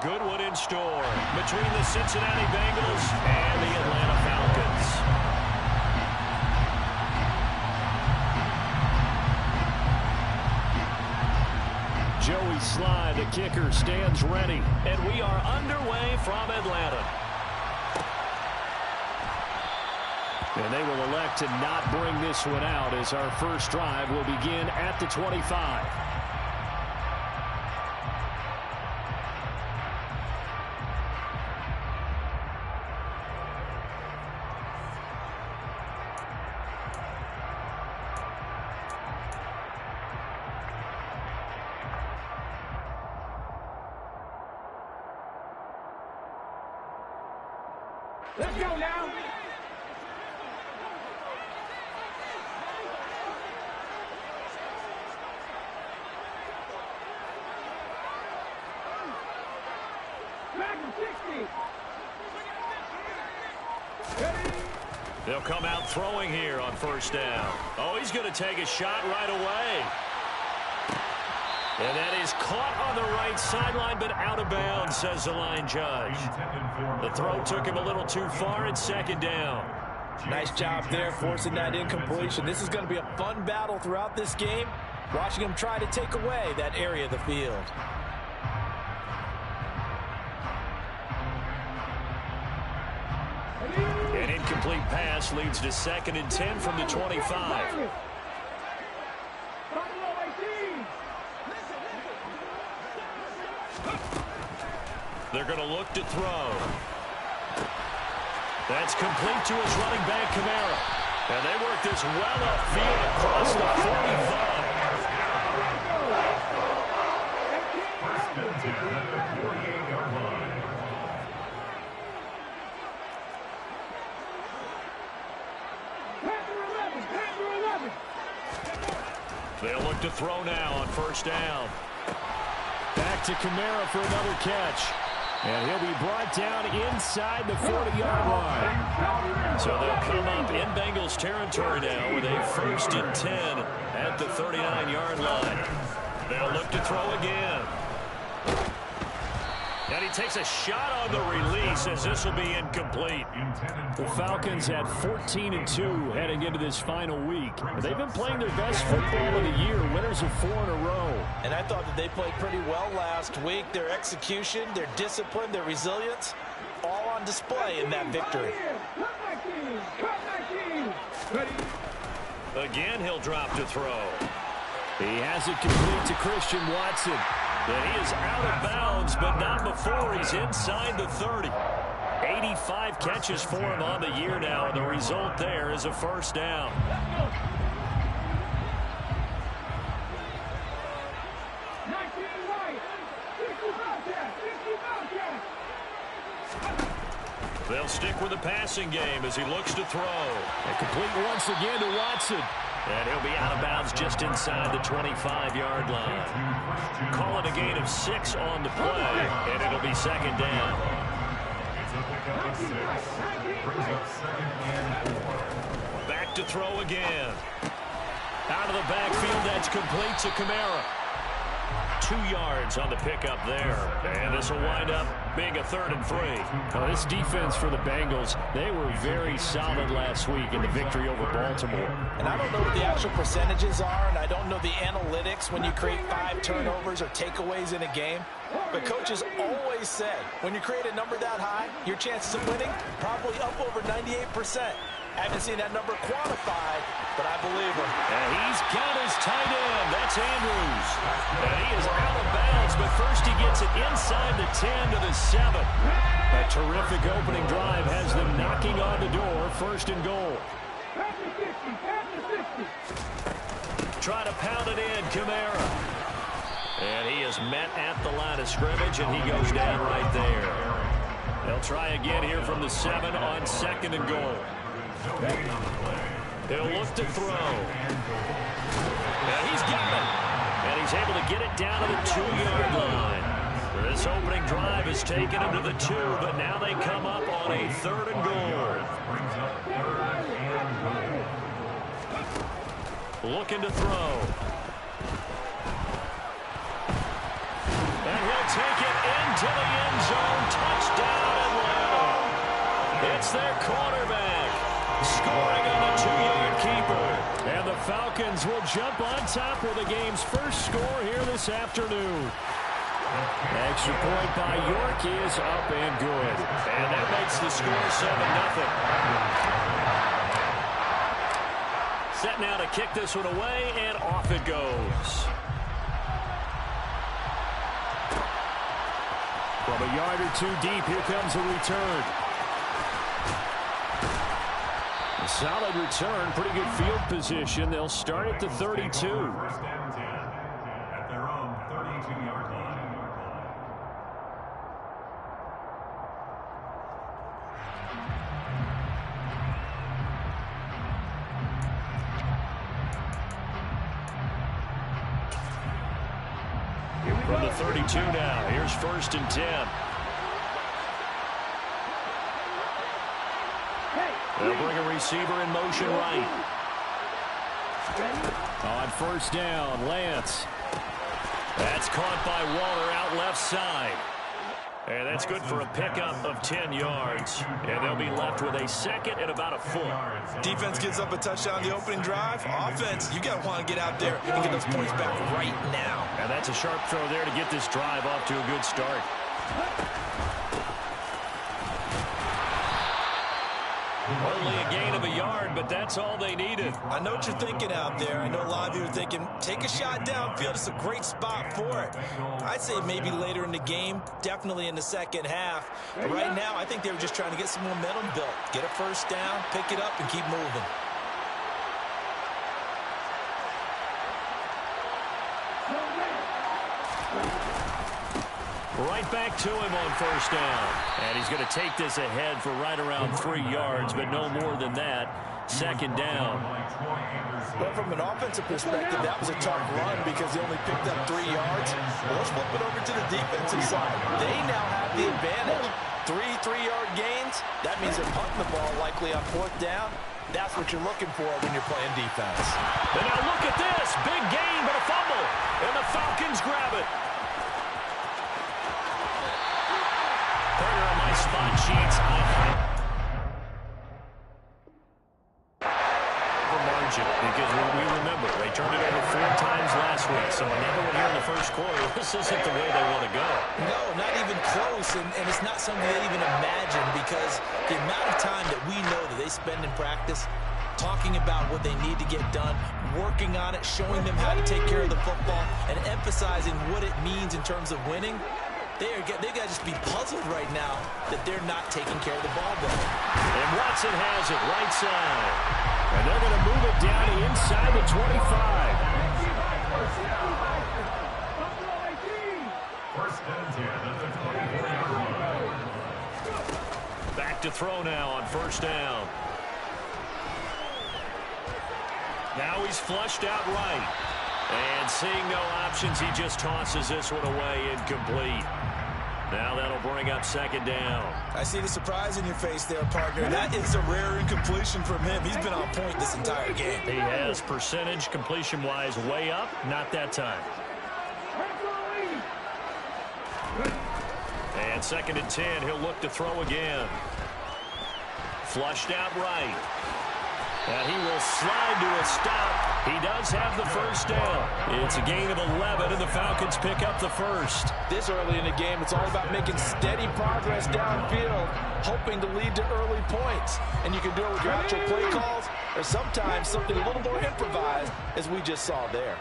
good one in store between the Cincinnati Bengals and the Atlanta Falcons. Joey Sly, the kicker, stands ready, and we are underway from Atlanta. And they will elect to not bring this one out as our first drive will begin at the 25. Let's go now. They'll come out throwing here on first down. Oh, he's going to take a shot right away. And that is caught on the right sideline, but out of bounds, says the line judge. The throw took him a little too far. It's second down. Nice job there forcing that incompletion. This is going to be a fun battle throughout this game, watching him try to take away that area of the field. An incomplete pass leads to 2nd and 10 from the 25. They're going to look to throw. That's complete to his running back, Kamara. And they work this well upfield across the 45. They'll look to throw now on first down. Back to Kamara for another catch. And he'll be brought down inside the 40-yard line. So they'll come up in Bengals territory now with a 1st and 10 at the 39-yard line. They'll look to throw again. And he takes a shot on the release as this will be incomplete. The Falcons at 14-2 heading into this final week. They've been playing their best football of the year, winners of 4 in a row. And I thought that they played pretty well last week. Their execution, their discipline, their resilience, all on display in that victory. Again, he'll drop to throw. He has it complete to Christian Watson. And he is out of bounds, but not before he's inside the 30. 85 catches for him on the year now, and the result there is a first down. They'll stick with the passing game as he looks to throw. And complete once again to Watson. And he'll be out of bounds just inside the 25-yard line. Call it a gain of 6 on the play, and it'll be second down. Back to throw again. Out of the backfield, that's complete to Kamara. 2 yards on the pickup there. And this will wind up being a 3rd and 3. Now, this defense for the Bengals, they were very solid last week in the victory over Baltimore. And I don't know what the actual percentages are, and I don't know the analytics when you create 5 turnovers or takeaways in a game. But coaches always say, when you create a number that high, your chances of winning probably up over 98%. I haven't seen that number quantified, but I believe him. And he's got his tight end. That's Andrews. And he is out of bounds, but first he gets it inside the 10 to the 7. A terrific opening drive has them knocking on the door, 1st and goal. Try to pound it in, Kamara. And he is met at the line of scrimmage, and he goes down right there. They'll try again here from the 7 on 2nd and goal. He'll look to throw. And he's got it. And he's able to get it down to the 2-yard line. This opening drive has taken him to the 2, but now they come up on a 3rd and goal. Looking to throw. And he'll take it into the end zone. Touchdown, Atlanta. It's their quarterback scoring on the 2-yard keeper. And the Falcons will jump on top with the game's first score here this afternoon. Extra point by York is up and good. And that makes the score 7-0. Set now to kick this one away, and off it goes. From a yard or two deep, here comes a return. A solid return, pretty good field position. They'll start at the 32. First down 10 at their own 32-yard line. From the 32 now, here's 1st and 10. They'll bring a receiver in motion right. On 1st down, Lance. That's caught by Waller out left side. And that's good for a pickup of 10 yards. And they'll be left with a second and about a foot. Defense gives up a touchdown the opening drive. Offense, you got to want to get out there and get those points back right now. And that's a sharp throw there to get this drive off to a good start. Only a gain of a yard, but that's all they needed. I know what you're thinking out there. I know a lot of you are thinking, take a shot downfield. It's a great spot for it. I'd say maybe later in the game, definitely in the second half. But right now, I think they were just trying to get some momentum built. Get a first down, pick it up, and keep moving. Right back to him on 1st down. And he's going to take this ahead for right around 3 yards, but no more than that. 2nd down. But from an offensive perspective, that was a tough run because they only picked up 3 yards. Well, let's flip it over to the defensive side. They now have the advantage. 3-3-yard gains. That means they're punting the ball likely on 4th down. That's what you're looking for when you're playing defense. And now look at this. Big gain, but a fumble. And the Falcons grab it. Partner on my spot sheets. For margin, because we remember they turned it over 4 times last week. So another one here in the first quarter. This isn't the way they want to go. No, not even close. And it's not something they even imagine because the amount of time that we know that they spend in practice talking about what they need to get done, working on it, showing them how to take care of the football, and emphasizing what it means in terms of winning. They got to just be puzzled right now that they're not taking care of the ball better. And Watson has it right side. And they're going to move it down inside the 25. First and 10 at the 24-yard line. Back to throw now on 1st down. Now he's flushed out right. And seeing no options, he just tosses this one away incomplete. Now that'll bring up 2nd down. I see the surprise in your face there, partner. That is a rare incompletion from him. He's been on point this entire game. He has percentage completion-wise way up. Not that time. And 2nd and 10. He'll look to throw again. Flushed out right. And he will slide to a stop. He does have the first down. It's a gain of 11, and the Falcons pick up the first. This early in the game, it's all about making steady progress downfield, hoping to lead to early points. And you can do it with your actual play calls or sometimes something a little more improvised, as we just saw there.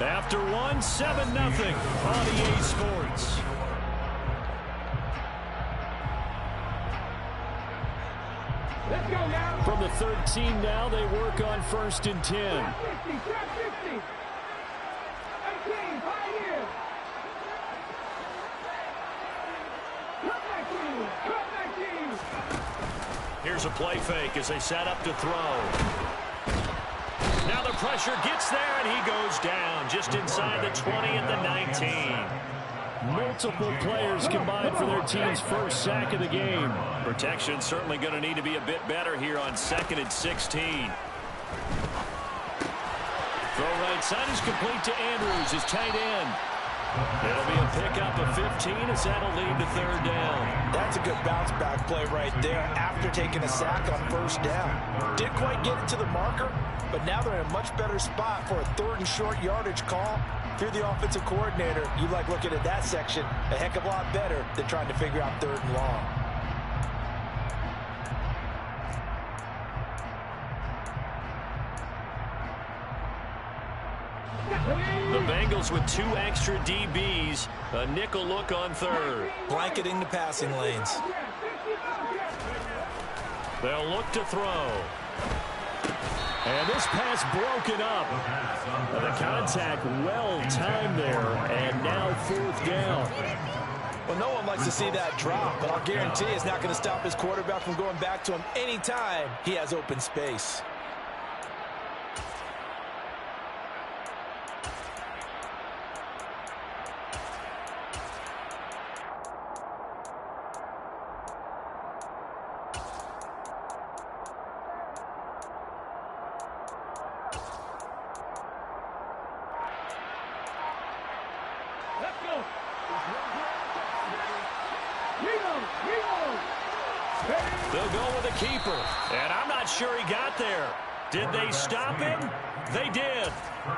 After one, 7-0 on EA Sports. From the 13 now, they work on 1st and 10. Here's a play fake as they set up to throw. Now the pressure gets there, and he goes down just inside the 20 at the 19. Multiple players combined for their team's first sack of the game. Protection certainly going to need to be a bit better here on 2nd and 16. looks. That is complete to Andrews, his tight end. It'll be a pickup of 15 as that'll lead to third down. That's a good bounce back play right there after taking a sack on first down. Didn't quite get it to the marker, but now they're in a much better spot for a third and short yardage call. If you're the offensive coordinator, you like looking at that section a heck of a lot better than trying to figure out third and long. The Bengals with 2 extra DBs, a nickel look on third. Blanketing the passing lanes. They'll look to throw. And this pass broken up. The contact well timed there, and now fourth down. Well, no one likes to see that drop, but I'll guarantee it's not going to stop his quarterback from going back to him anytime he has open space. They'll go with a keeper, and I'm not sure he got there. Did they stop him? They did.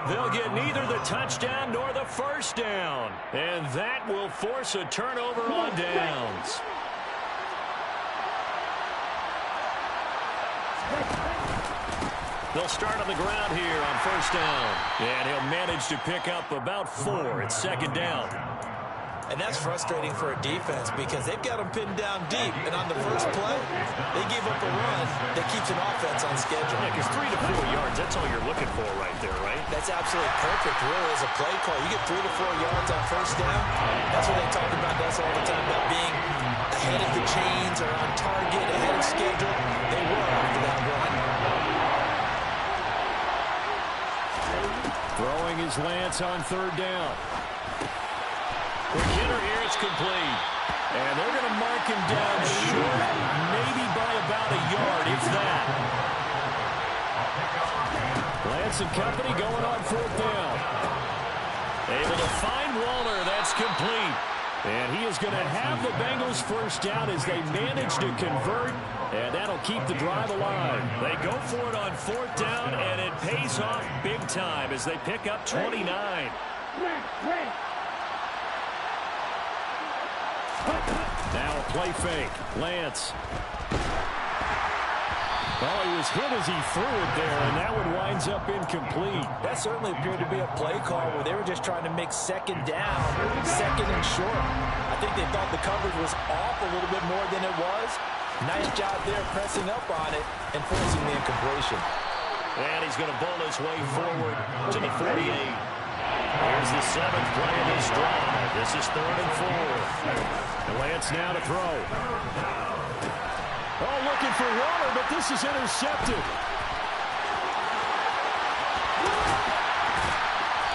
They'll get neither the touchdown nor the first down, and that will force a turnover on downs. They'll start on the ground here on first down, and he'll manage to pick up about 4 at second down. And that's frustrating for a defense because they've got them pinned down deep. And on the first play, they gave up a run that keeps an offense on schedule. Yeah, because 3 to 4 yards, that's all you're looking for right there, right? That's absolutely perfect, really, as a play call. You get 3 to 4 yards on first down. That's what they talk about us all the time, about being ahead of the chains or on target, ahead of schedule. They were after that run. Throwing is Lance on third down. Quick hitter here, it's complete. And they're going to mark him down short, maybe by about a yard, if that. Lance and company going on fourth down. Able to find Waller, that's complete. And he is going to have the Bengals first down as they manage to convert, and that'll keep the drive alive. They go for it on fourth down, and it pays off big time as they pick up 29. Now a play fake. Lance. Well, he was hit as he threw it there, and that one winds up incomplete. That certainly appeared to be a play call where they were just trying to make second down, second and short. I think they thought the coverage was off a little bit more than it was. Nice job there pressing up on it and forcing the incompletion. And he's going to bowl his way forward to the 48. Here's the 7th play of this drive. This is 3rd and 4. Lance now to throw. Oh, looking for Waller, but this is intercepted.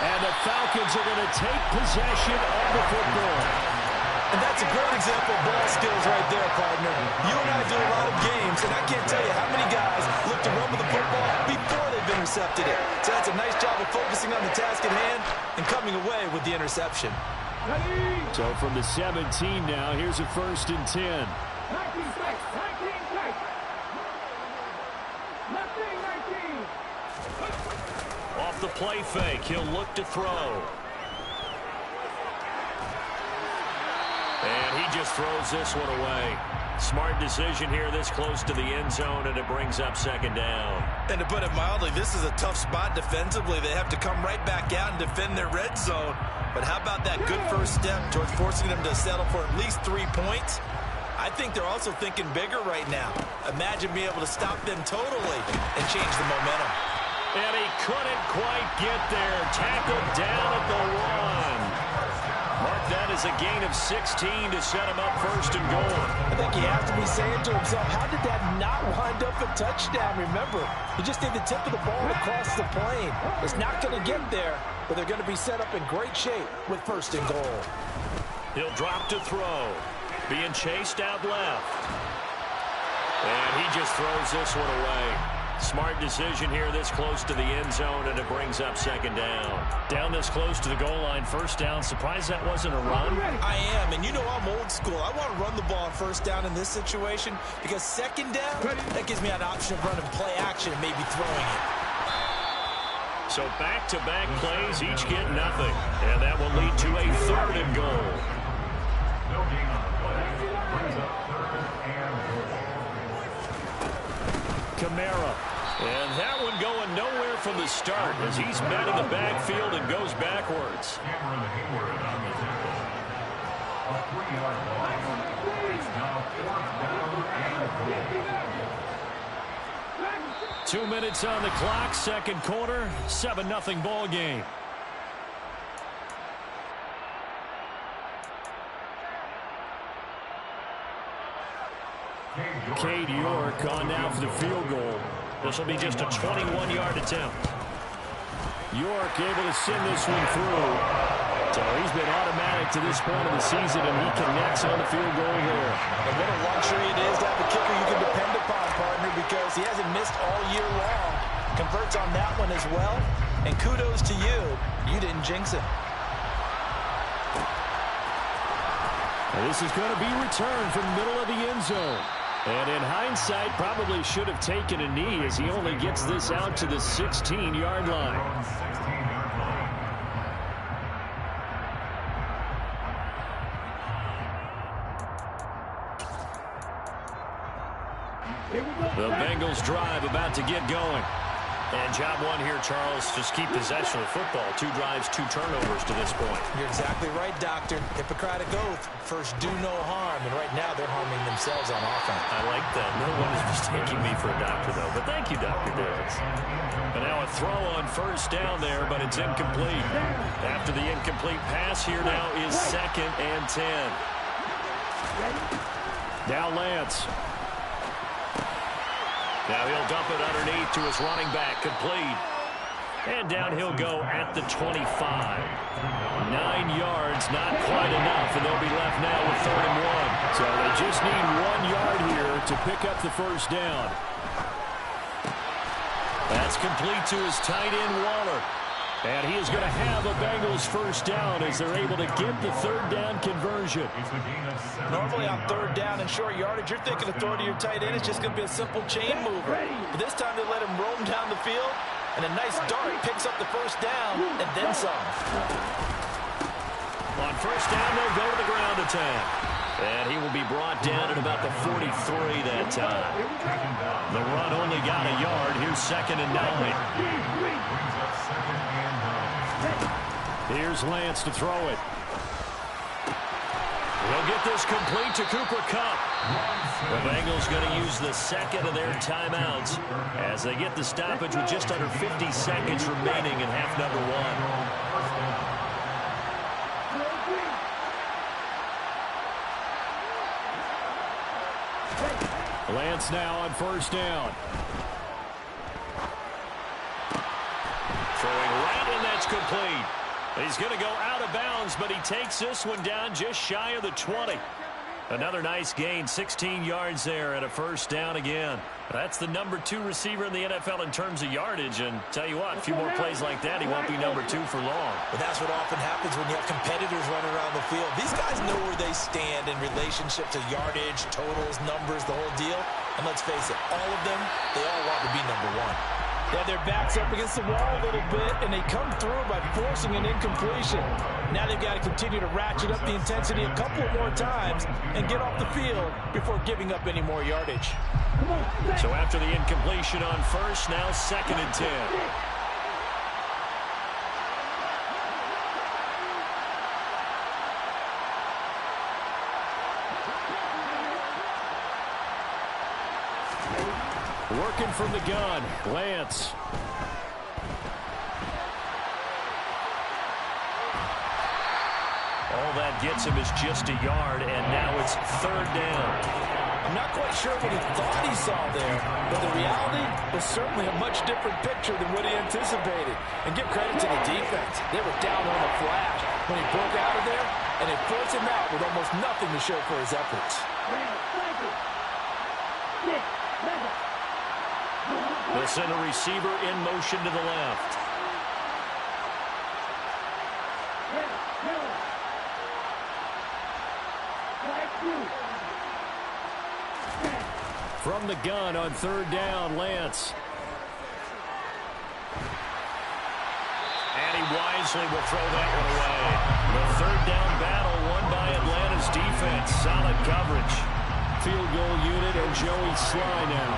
And the Falcons are going to take possession of the football. And that's a great example of ball skills right there, partner. You and I do a lot of games, and I can't tell you how many guys look to run with the football before they've intercepted it. So that's a nice job of focusing on the task at hand and coming away with the interception. So from the 17 now, here's a 1st and 10. Off the play fake, he'll look to throw. And he just throws this one away. Smart decision here this close to the end zone, and it brings up second down. And to put it mildly, this is a tough spot defensively. They have to come right back out and defend their red zone. But how about that good first step towards forcing them to settle for at least 3 points? I think they're also thinking bigger right now. Imagine being able to stop them totally and change the momentum. And he couldn't quite get there. Tackled down at the 1. Mark that as a gain of 16 to set him up 1st and goal. I think he has to be saying to himself, how did that not wind up a touchdown? Remember, he just did the tip of the ball across the plane. It's not going to get there, but they're going to be set up in great shape with 1st and goal. He'll drop to throw. Being chased out left. And he just throws this one away. Smart decision here this close to the end zone, and it brings up second down. Down this close to the goal line, first down. Surprised that wasn't a run? I am, and you know I'm old school. I want to run the ball on first down in this situation because second down, that gives me an option of running play action and maybe throwing it. So back-to-back plays, each get nothing. And that will lead to a third and goal. No gain on the play. Brings up third and goal. Kamara. And that one going nowhere from the start as he's met in the backfield and goes backwards. Cameron Hayward on the tackle. A 3-yard loss. It's now fourth down and goal. 2 minutes on the clock, second quarter, 7-0 ball game. Cade York on now for the field goal. This will be just a 21-yard attempt. York able to send this one through. So he's been automatic to this point of the season, and he connects on the field goal here. And what a luxury it is to have a kicker you can depend upon, partner, because he hasn't missed all year long. Converts on that one as well. And kudos to you. You didn't jinx him. And this is going to be returned from the middle of the end zone. And in hindsight, probably should have taken a knee as he only gets this out to the 16-yard line. The Bengals drive about to get going. And job one here, Charles, just keep possession of the football. 2 drives, 2 turnovers to this point. You're exactly right, Doctor. Hippocratic oath. First, do no harm. And right now, they're harming themselves on offense. I like that. No one is mistaking me for a doctor, though. But thank you, Dr. Davis. And now a throw on first down there, but it's incomplete. After the incomplete pass, here now is 2nd and 10. Now Lance. Now he'll dump it underneath to his running back, complete. And down he'll go at the 25. 9 yards, not quite enough, and they'll be left now with 3rd and 1. So they just need 1 yard here to pick up the first down. That's complete to his tight end, Waller. And he is going to have a Bengals first down as they're able to get the 3rd down conversion. Normally on 3rd down and short yardage, you're thinking of throwing to your tight end. It's just going to be a simple chain mover. But this time they let him roam down the field, and a nice dart picks up the first down and then some. On first down, they'll go to the ground attack. And he will be brought down at about the 43 that time. The run only got a yard. Here's 2nd and 9. Here's Lance to throw it. We'll get this complete to Cooper Kupp. The Bengals going to use the 2nd of their timeouts as they get the stoppage with just under 50 seconds remaining in half number 1. Lance now on first down. Throwing right, and that's complete. He's going to go out of bounds, but he takes this one down just shy of the 20. Another nice gain, 16 yards there, and a first down again. That's the number 2 receiver in the NFL in terms of yardage, and tell you what, a few more plays like that, he won't be number 2 for long. But that's what often happens when you have competitors running around the field. These guys know where they stand in relationship to yardage, totals, numbers, the whole deal. And let's face it, all of them, they all want to be number 1. Yeah, their back's up against the wall a little bit, and they come through by forcing an incompletion. Now they've got to continue to ratchet up the intensity a couple more times and get off the field before giving up any more yardage. So after the incompletion on first, now 2nd and 10. Working from the gun, Lance. All that gets him is just a yard, and now it's 3rd down. I'm not quite sure what he thought he saw there, but the reality was certainly a much different picture than what he anticipated. And give credit to the defense. They were down on the flash when he broke out of there, and they forced him out with almost nothing to show for his efforts. They'll send a receiver in motion to the left. From the gun on third down, Lance. And he wisely will throw that one away. The third down battle won by Atlanta's defense. Solid coverage. Field goal unit and Joey Sly now.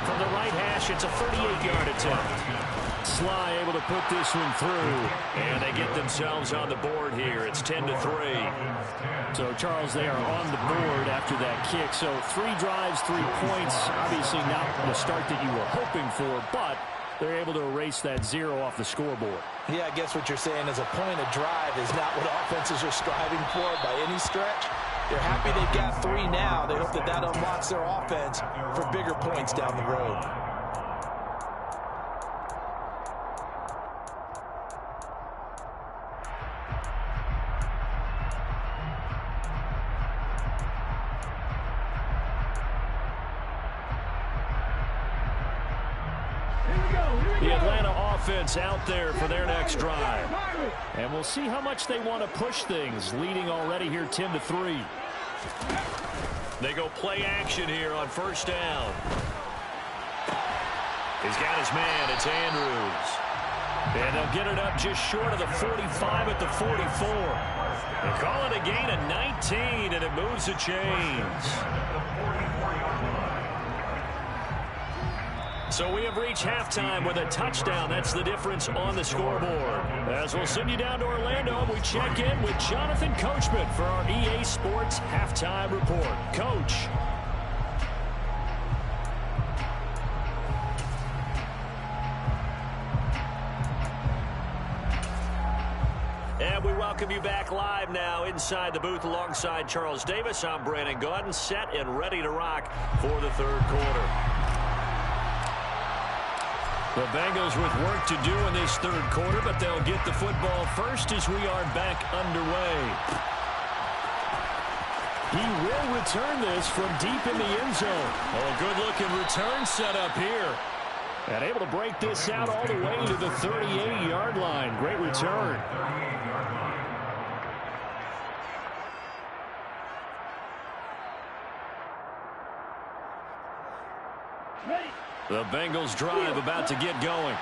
From the right hash, it's a 38-yard attempt. Sly able to put this one through. And they get themselves on the board here. It's 10-3. So, Charles, they are on the board after that kick. So, 3 drives, 3 points. Obviously not the start that you were hoping for, but they're able to erase that 0 off the scoreboard. Yeah, I guess what you're saying is a point of drive is not what offenses are striving for by any stretch. They're happy they've got 3 now. They hope that that unlocks their offense for bigger points down the road. The Atlanta offense out there for their next drive. And we'll see how much they want to push things, leading already here 10-3. They go play action here on first down. He's got his man. It's Andrews. And they'll get it up just short of the 45 at the 44. They call it a gain of 19, and it moves the chains. So we have reached halftime with a touchdown. That's the difference on the scoreboard. As we'll send you down to Orlando, we check in with Jonathan Coachman for our EA Sports Halftime Report. Coach. And we welcome you back live now inside the booth alongside Charles Davis. I'm Brandon Gaudin, set and ready to rock for the third quarter. The Bengals with work to do in this third quarter, but they'll get the football first as we are back underway. He will return this from deep in the end zone. Oh, good-looking return set up here. And able to break this out all the way to the 38-yard line. Great return. The Bengals drive about to get going.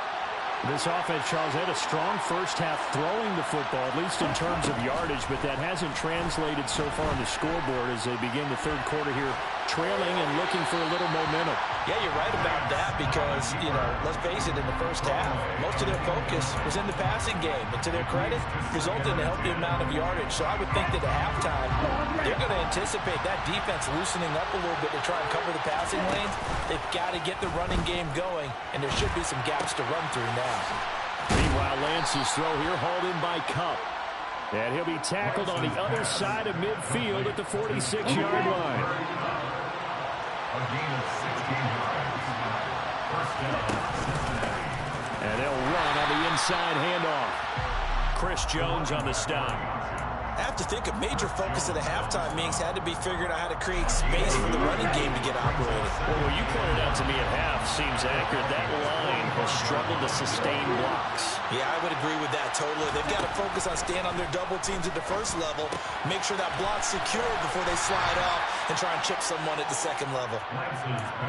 This offense, Charles, had a strong first half throwing the football, at least in terms of yardage, but that hasn't translated so far on the scoreboard as they begin the third quarter here, trailing and looking for a little momentum. Yeah, you're right about that because, you know, let's face it, in the first half, most of their focus was in the passing game. And to their credit, resulted in a healthy amount of yardage. So I would think that at halftime, they're going to anticipate that defense loosening up a little bit to try and cover the passing lanes. They've got to get the running game going, and there should be some gaps to run through now. Meanwhile, Lance's throw here hauled in by Cup. And he'll be tackled on the other side of midfield at the 46-yard line. A gain of 16 yards. First down, Cincinnati. And they'll run on the inside handoff. Chris Jones on the stop. I have to think a major focus at the halftime meetings had to be figuring out how to create space for the running game to get operated. Well, what you pointed out to me at half seems accurate. That line has struggled to sustain blocks. Yeah, I would agree with that totally. They've got to focus on staying on their double teams at the first level, make sure that block's secured before they slide off and try and chip someone at the second level.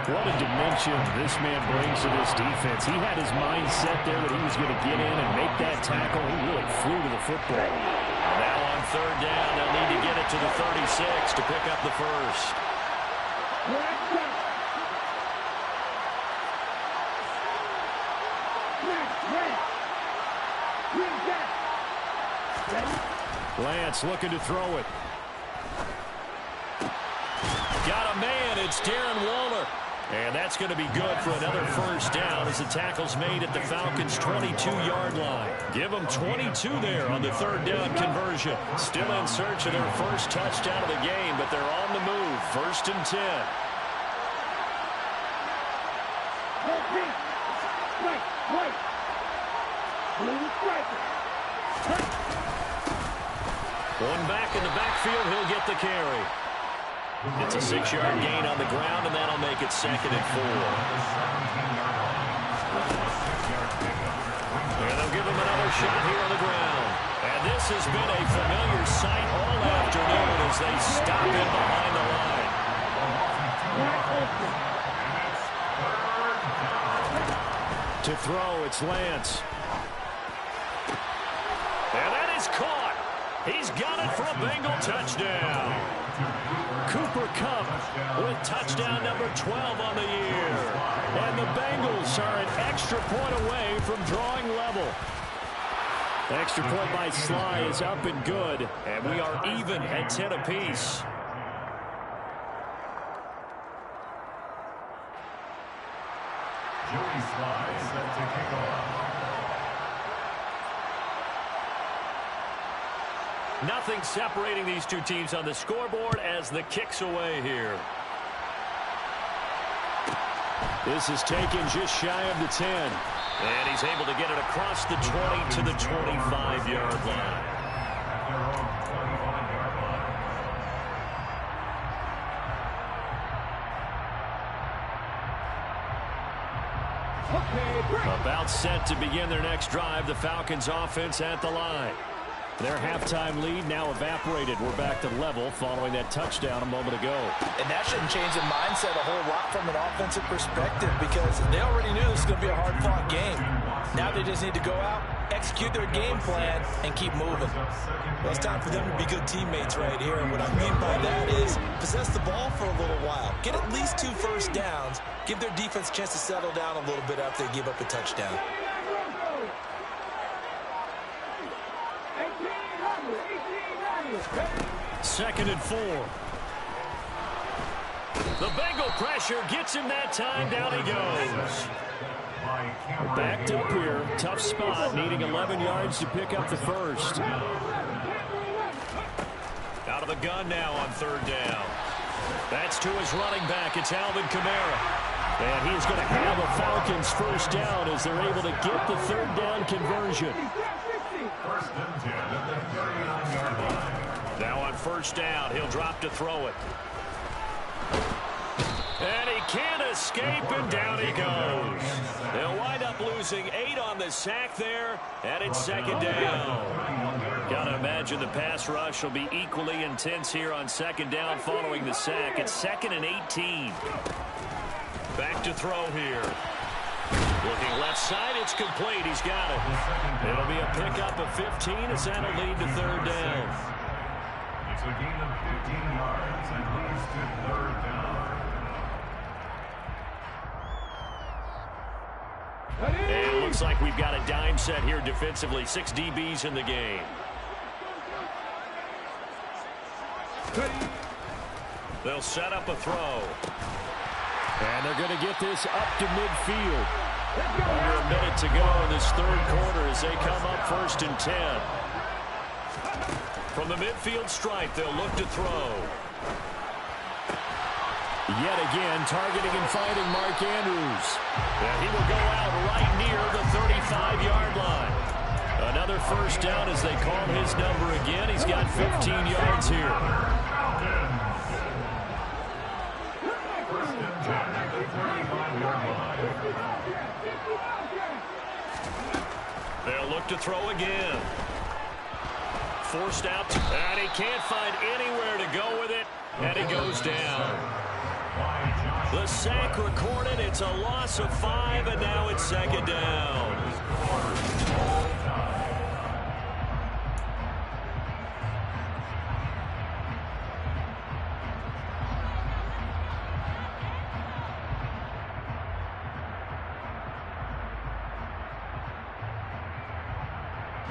What a dimension this man brings to this defense. He had his mind set there that he was going to get in and make that tackle. He really flew to the football. Now on third down, they'll need to get it to the 36 to pick up the first. Lance looking to throw it. Got a man. It's Darren Waller. And that's going to be good for another first down as the tackle's made at the Falcons' 22-yard line. Give them 22 there on the third down conversion. Still in search of their first touchdown of the game, but they're on the move. First and 10. One back in the backfield, he'll get the carry. It's a 6-yard gain on the ground, and that'll make it 2nd and 4. And they'll give him another shot here on the ground. And this has been a familiar sight all afternoon as they stop him behind the line. To throw, it's Lance. And that is caught. He's got it for a Bengal touchdown. Cooper Kupp with touchdown number 12 on the year. And the Bengals are an extra point away from drawing level. Extra point by Sly is up and good. And we are even at 10 apiece. Joey Sly set to kick off. Nothing separating these two teams on the scoreboard as the kick's away here. This is taken just shy of the 10. And he's able to get it across the 20 to the 25-yard line. About set to begin their next drive, the Falcons offense at the line. Their halftime lead now evaporated. We're back to level following that touchdown a moment ago. And that shouldn't change the mindset a whole lot from an offensive perspective because they already knew this was going to be a hard-fought game. Now they just need to go out, execute their game plan, and keep moving. Well, it's time for them to be good teammates right here. And what I mean by that is possess the ball for a little while. Get at least 2 first downs. Give their defense a chance to settle down a little bit after they give up a touchdown. Second and 4. The Bengal pressure gets him that time. Down he goes. Backed up here. Tough spot. Needing 11 yards to pick up the first. Out of the gun now on third down. That's to his running back. It's Alvin Kamara. And he's going to have a Falcons first down as they're able to get the third down conversion. First and 10 at the 39-yard line. Now on first down, he'll drop to throw it. And he can't escape, and down he goes. They'll wind up losing 8 on the sack there, and it's second down. Got to imagine the pass rush will be equally intense here on second down following the sack. It's 2nd and 18. Back to throw here. Looking left side, it's complete. He's got it. It'll be a pickup of 15 as that'll lead to third down. It's a gain of 15 yards and leads to third down. And it looks like we've got a dime set here defensively. 6 DBs in the game. They'll set up a throw. And they're going to get this up to midfield. Under a minute to go in this third quarter as they come up 1st and 10. From the midfield stripe, they'll look to throw. Yet again, targeting and finding Mark Andrews. And he will go out right near the 35-yard line. Another first down as they call his number again. He's got 15 yards here. First and 10 at the 35-yard line. They'll look to throw again. Forced out, and he can't find anywhere to go with it, and he goes down. The sack recorded. It's a loss of 5, and now it's second down.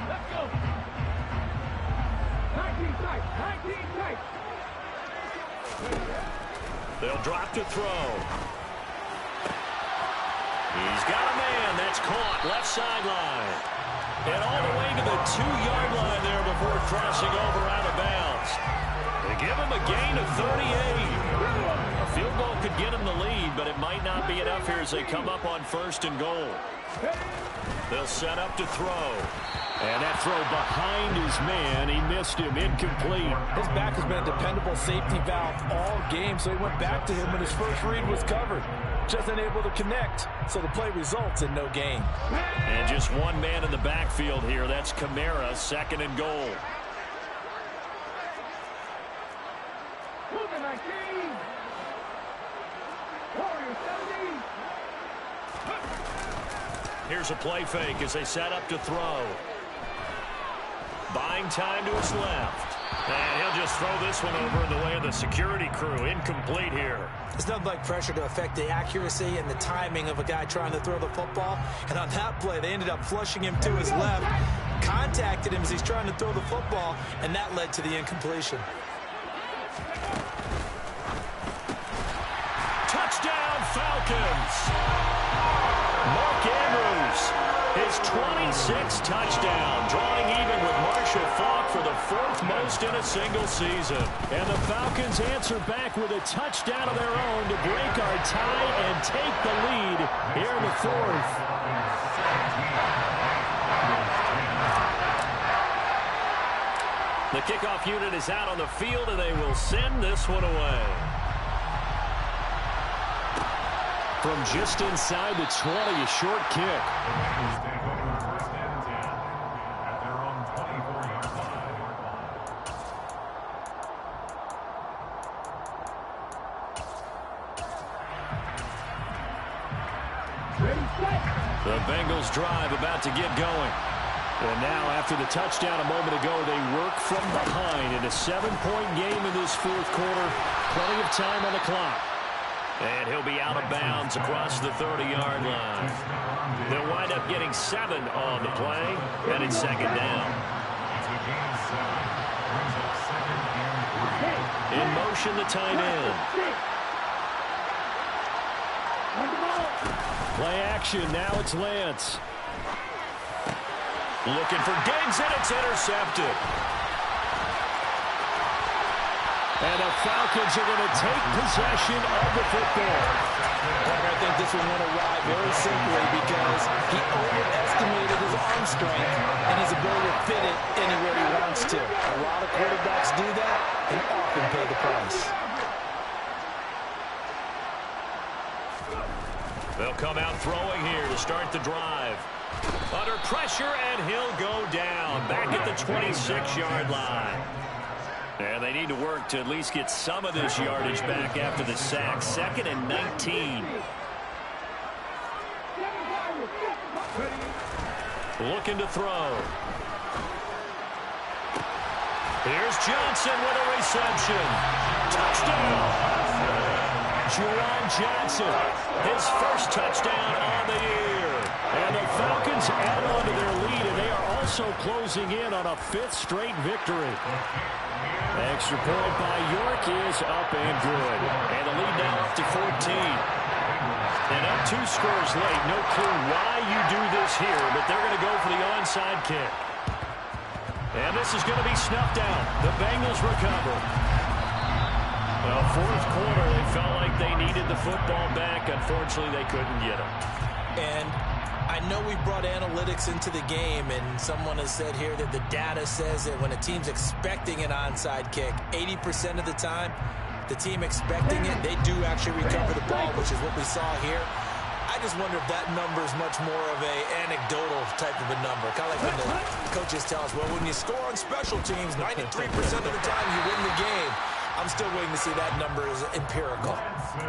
Let's go. 19 tight. 19 tight. They'll drop to throw. He's got a man. That's caught. Left sideline. And all the way to the 2-yard line there before crossing over out of bounds. They give him a gain of 38. A field goal could get him the lead, but it might not be enough here as they come up on 1st and goal. They'll set up to throw. And that throw behind his man. He missed him. Incomplete. His back has been a dependable safety valve all game, so he went back to him when his first read was covered. just unable to connect, so the play results in no gain. And just one man in the backfield here. That's Kamara, 2nd and goal. Moving 19. Warriors 17. Here's a play fake as they set up to throw. Buying time to his left. And he'll just throw this one over in the way of the security crew. Incomplete here. There's nothing like pressure to affect the accuracy and the timing of a guy trying to throw the football. And on that play, they ended up flushing him to his left, contacted him as he's trying to throw the football, and that led to the incompletion. Touchdown, Falcons! Mark Andrews, his 26th touchdown, drawing even with Marshall Faulk for the 4th most in a single season. And the Falcons answer back with a touchdown of their own to break our tie and take the lead here in the 4th. The kickoff unit is out on the field, and they will send this one away. From just inside the 20, a short kick. Bengals take over 1st and 10 at their own 24-yard line. The Bengals drive about to get going. And now, after the touchdown a moment ago, they work from behind in a 7-point game in this 4th quarter. Plenty of time on the clock. And he'll be out of bounds across the 30-yard line. They'll wind up getting 7 on the play, and it's 2nd down. In motion, the tight end. Play action, now it's Lance. Looking for Diggs, and it's intercepted. And the Falcons are going to take possession of the football. I think this one went awry very simply because he overestimated his arm strength and his ability to fit it anywhere he wants to. A lot of quarterbacks do that and often pay the price. They'll come out throwing here to start the drive. Under pressure, and he'll go down. Back at the 26-yard line. And they need to work to at least get some of this yardage back after the sack. 2nd and 19. Looking to throw. Here's Johnson with a reception. Touchdown! Juwan Johnson, his first touchdown on the year. And the Falcons add on to their lead, and they are also closing in on a 5th straight victory. Extra point by York is up and good. And the lead now up to 14. And up 2 scores late. No clue why you do this here, but they're going to go for the onside kick. And this is going to be snuffed out. The Bengals recover. Well, 4th quarter, they felt like they needed the football back. Unfortunately, they couldn't get it. And I know we brought analytics into the game, and someone has said here that the data says that when a team's expecting an onside kick, 80% of the time, the team expecting it, they do actually recover the ball, which is what we saw here. I just wonder if that number is much more of a anecdotal type of a number. Kind of like when the coaches tell us, well, when you score on special teams, 93% of the time you win the game. I'm still waiting to see that number is empirical.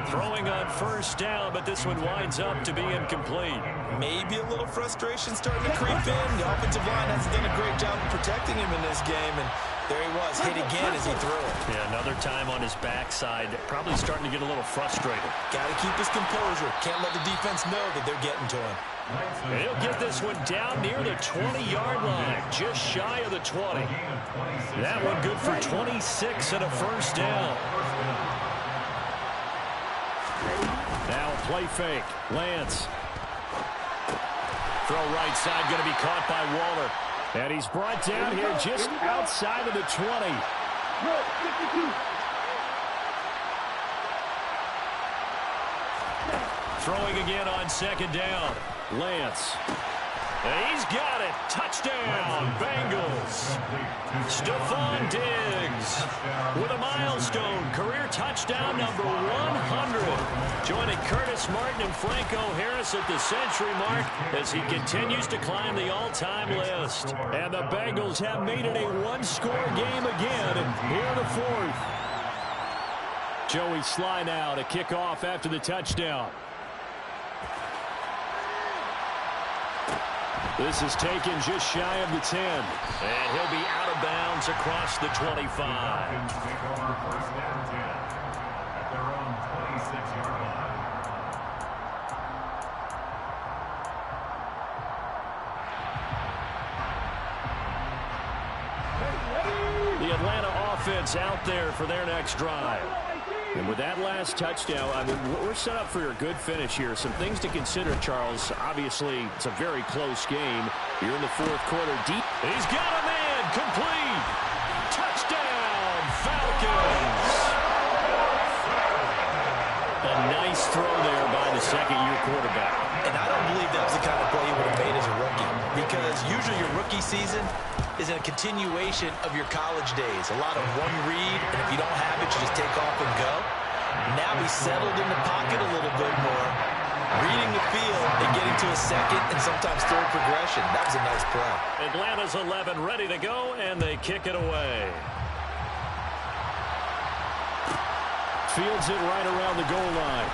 Throwing on 1st down, but this one winds up to be incomplete. Maybe a little frustration starting to creep in. The offensive line hasn't done a great job of protecting him in this game, and there he was, hit again as he threw it. Yeah, another time on his backside, probably starting to get a little frustrated. Got to keep his composure. Can't let the defense know that they're getting to him. And he'll get this one down near the 20-yard line, just shy of the 20. That one good for 26 and a 1st down. Now play fake. Lance. Throw right side, going to be caught by Waller. And he's brought down here just outside of the 20. Throwing again on 2nd down. Lance. He's got it. Touchdown, Bengals. Stephon Diggs with a milestone career touchdown number 100. Joining Curtis Martin and Franco Harris at the century mark as he continues to climb the all-time list. And the Bengals have made it a one-score game again here in the fourth. Joey Sly now to kick off after the touchdown. This is taken just shy of the 10. And he'll be out of bounds across the 25. Take over first down 10 at their own 26-yard line. The Atlanta offense out there for their next drive. And with that last touchdown, I mean, we're set up for a good finish here. Some things to consider, Charles. Obviously, it's a very close game. You're in the fourth quarter deep. He's got a man. Complete. Touchdown, Falcons. A nice throw there by the second-year quarterback. And I don't believe that was the kind of play he would have made as a rookie, because usually your rookie season is a continuation of your college days. A lot of one read, and if you don't have it, you just take off and go. Now he's settled in the pocket a little bit more, reading the field and getting to a second and sometimes third progression. That was a nice play. Atlanta's 11 ready to go, and they kick it away. Fields it right around the goal line.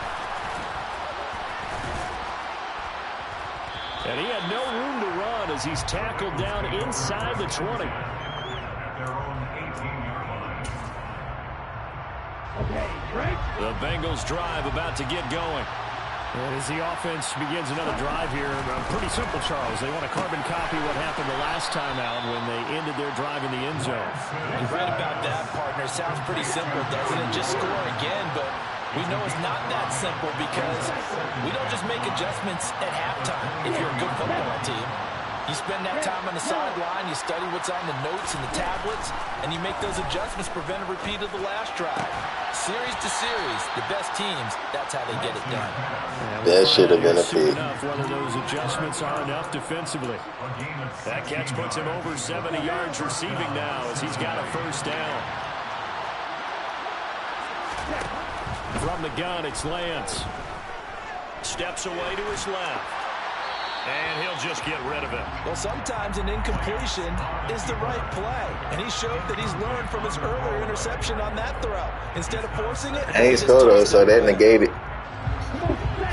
And he had no room to run as he's tackled down inside the 20. At their own 18-yard line. Okay, Drake. The Bengals drive about to get going. And as the offense begins another drive here, pretty simple, Charles. They want to carbon copy what happened the last time out when they ended their drive in the end zone. You're right about that, partner. Sounds pretty simple, doesn't it? Just score again, but we know it's not that simple because we don't just make adjustments at halftime if you're a good football team. You spend that time on the sideline, you study what's on the notes and the tablets, and you make those adjustments, prevent a repeat of the last drive. Series to series, the best teams, that's how they get it done. That should have been a Soon pick. enough whether those adjustments are enough defensively. That catch puts him over 70 yards receiving now as he's got a first down. From the gun, it's Lance. Steps away to his left. And he'll just get rid of it. Well, sometimes an incompletion is the right play, and he showed that he's learned from his earlier interception on that throw. Instead of forcing it, I ain't scored though, so that negated.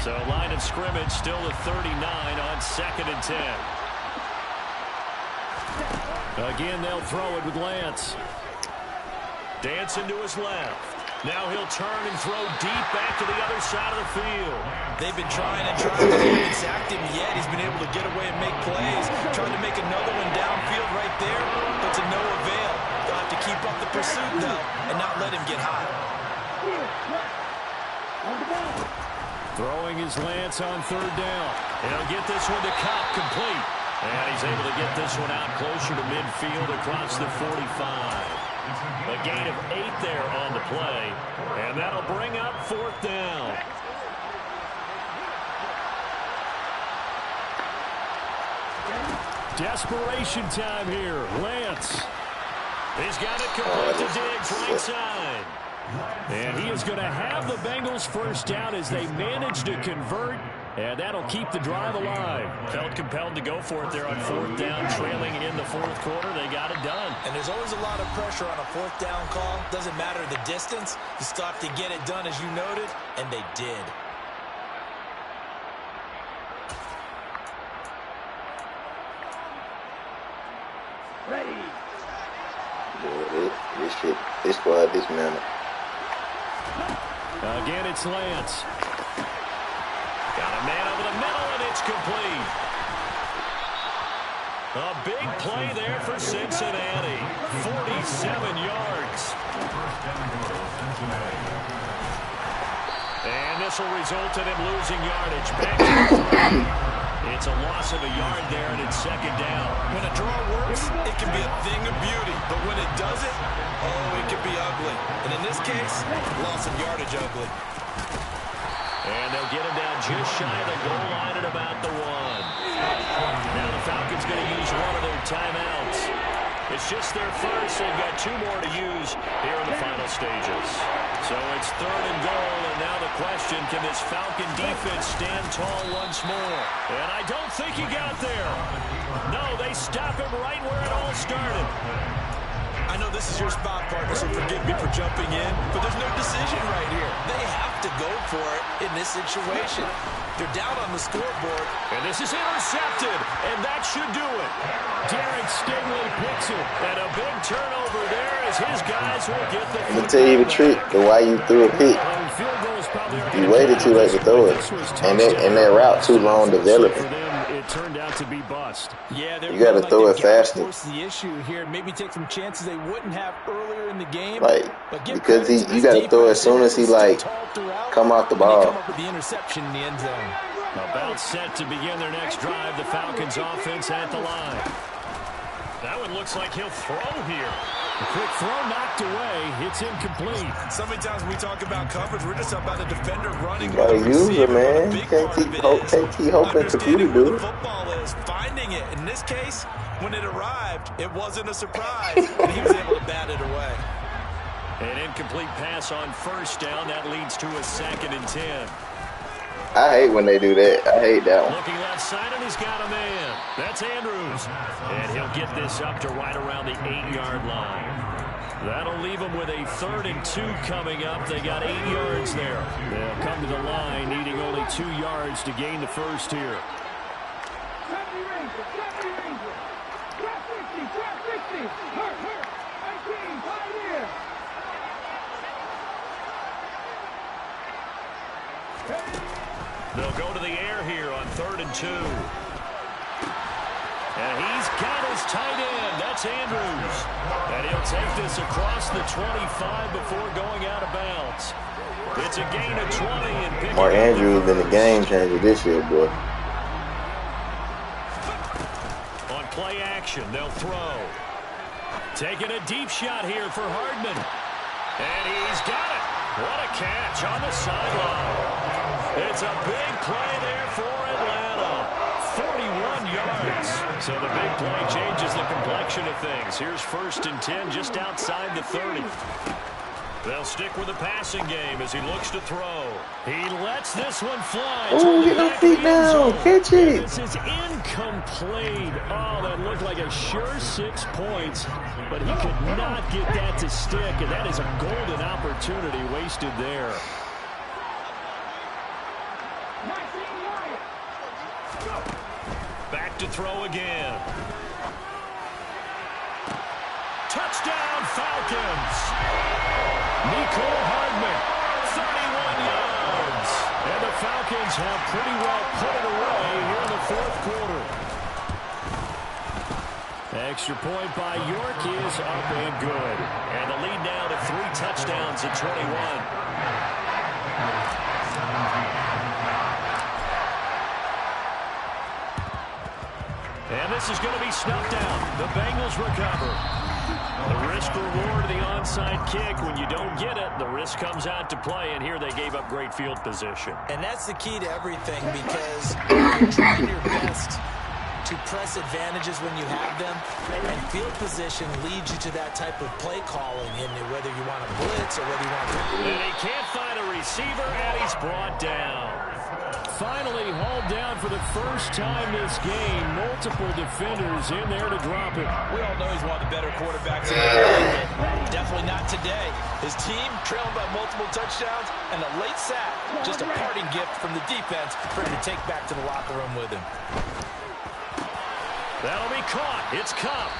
So line of scrimmage still at 39 on 2nd and 10. Again, they'll throw it with Lance. Dancing to his left. Now he'll turn and throw deep back to the other side of the field. they've been trying and trying, but they haven't sacked him yet. He's been able to get away and make plays. Trying to make another one downfield right there, but to no avail. They'll have to keep up the pursuit, though, and not let him get hot. Throwing his Lance on 3rd down. He'll get this one to Cobb, complete. And he's able to get this one out closer to midfield across the 45. A gain of 8 there on the play. And that'll bring up 4th down. Desperation time here. Lance. He's got it complete to Diggs right side. And he is going to have the Bengals first down as they manage to convert. And that'll keep the drive alive. Felt compelled to go for it there on 4th down, trailing in the 4th quarter. They got it done. And there's always a lot of pressure on a 4th down call. Doesn't matter the distance. You still have to get it done, as you noted, and they did. Ready. This squad, this man. Again, it's Lance. Got a man over the middle, and it's complete. A big play there for Cincinnati. 47 yards. And this will result in him losing yardage. Back to the 3. It's a loss of a yard there, and it's 2nd down. When a draw works, it can be a thing of beauty. But when it doesn't, oh, it can be ugly. And in this case, loss of yardage ugly. And they'll get him down just shy of the goal line at about the 1. Now the Falcons going to use one of their timeouts. It's just their first. They've got 2 more to use here in the final stages. So it's 3rd and goal, and now the question, can this Falcon defense stand tall once more? And I don't think he got there. No, they stop him right where it all started. I know this is your spot, partner, so forgive me for jumping in, but there's no decision right here. They have to go for it in this situation. They're down on the scoreboard. And this is intercepted, and that should do it. Derek Stingley picks it, and a big turnover there as his guys will get the Let me tell you the trick to why you threw a pick. You waited too late to throw it, and that route too long developing. It turned out to be bust. Yeah, you got to throw it faster. The issue here, maybe take some chances they wouldn't have earlier in the game. Like, because you got to throw as soon as he come off the ball. Come up with the interception in the end zone. About set to begin their next drive. The Falcons offense at the line. That one looks like he'll throw here. A quick throw knocked away. It's incomplete. So many times when we talk about coverage, we're just about the defender running. You gotta use it, man. Can't keep hoping computer do it. Football is finding it. In this case, when it arrived, it wasn't a surprise, and he was able to bat it away. An incomplete pass on 1st down. That leads to a 2nd and 10. I hate when they do that. I hate that one. Looking left side, and he's got a man. That's Andrews. And he'll get this up to right around the 8-yard line. That'll leave them with a 3rd and 2 coming up. They got 8 yards there. They'll come to the line, needing only 2 yards to gain the first here. They'll go to the air here on 3rd and 2. And he's got his tight end. That's Andrews. And he'll take this across the 25 before going out of bounds. It's a gain of 20. And More Andrews than the game changer this year, boy. On play action, they'll throw. Taking a deep shot here for Hardman. And he's got it. What a catch on the sideline. It's a big play there for Atlanta. 41 yards. So the big play changes the complexion of things. Here's 1st and 10 just outside the 30. They'll stick with the passing game as he looks to throw. He lets this one fly. Oh, get your feet down. Catch it. This is incomplete. Oh, that looked like a sure 6 points, but he could not get that to stick, and that is a golden opportunity wasted there. Back to throw again. Touchdown, Falcons. Nicole Hardman, 31 yards. And the Falcons have pretty well put it away here in the 4th quarter. Extra point by York is up and good. And the lead now to 3 touchdowns at 21. And this is going to be snuffed out. The Bengals recover. The risk-reward of the onside kick. When you don't get it, the risk comes out to play, and here they gave up great field position. And that's the key to everything, because you're trying your best to press advantages when you have them, and field position leads you to that type of play calling, and whether you want to blitz or whether you want to... And he can't find a receiver, and he's brought down. Finally hauled down for the first time this game. Multiple defenders in there to drop it. We all know he's one of the better quarterbacks in the league, but definitely not today. His team trailing by multiple touchdowns, and a late sack, just a parting gift from the defense for him to take back to the locker room with him. That'll be caught. It's Cup.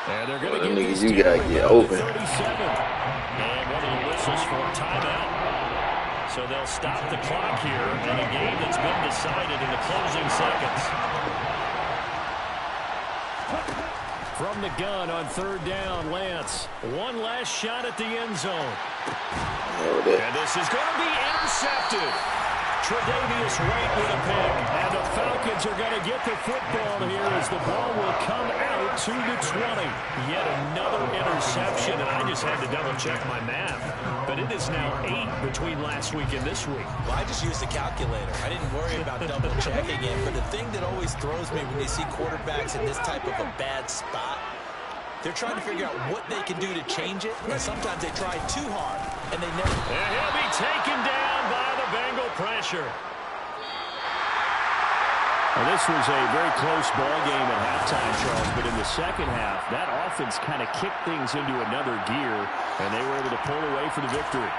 And they're going to Well, get niggas, you gotta get open. 37. And one of the whistles for a timeout. So they'll stop the clock here in a game that's been decided in the closing seconds. From the gun on 3rd down, Lance. One last shot at the end zone. And this is going to be intercepted. Tre'Davious White with a pick. And the Falcons are going to get the football here as the ball will come out to the 20. Yet another interception, and I just had to double-check my math. But it is now 8 between last week and this week. Well, I just used the calculator. I didn't worry about double-checking it. But the thing that always throws me when you see quarterbacks in this type of a bad spot, they're trying to figure out what they can do to change it, and sometimes they try too hard, and they never. And he'll be taken down by the Bengal pressure. Well, this was a very close ball game at halftime, Charles, but in the second half, that offense kind of kicked things into another gear, and they were able to pull away for the victory.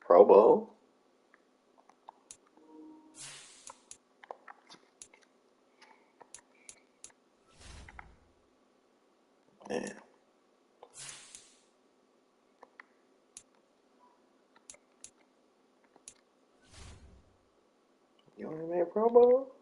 Pro Bowl? Man. You want to make Pro Bowl?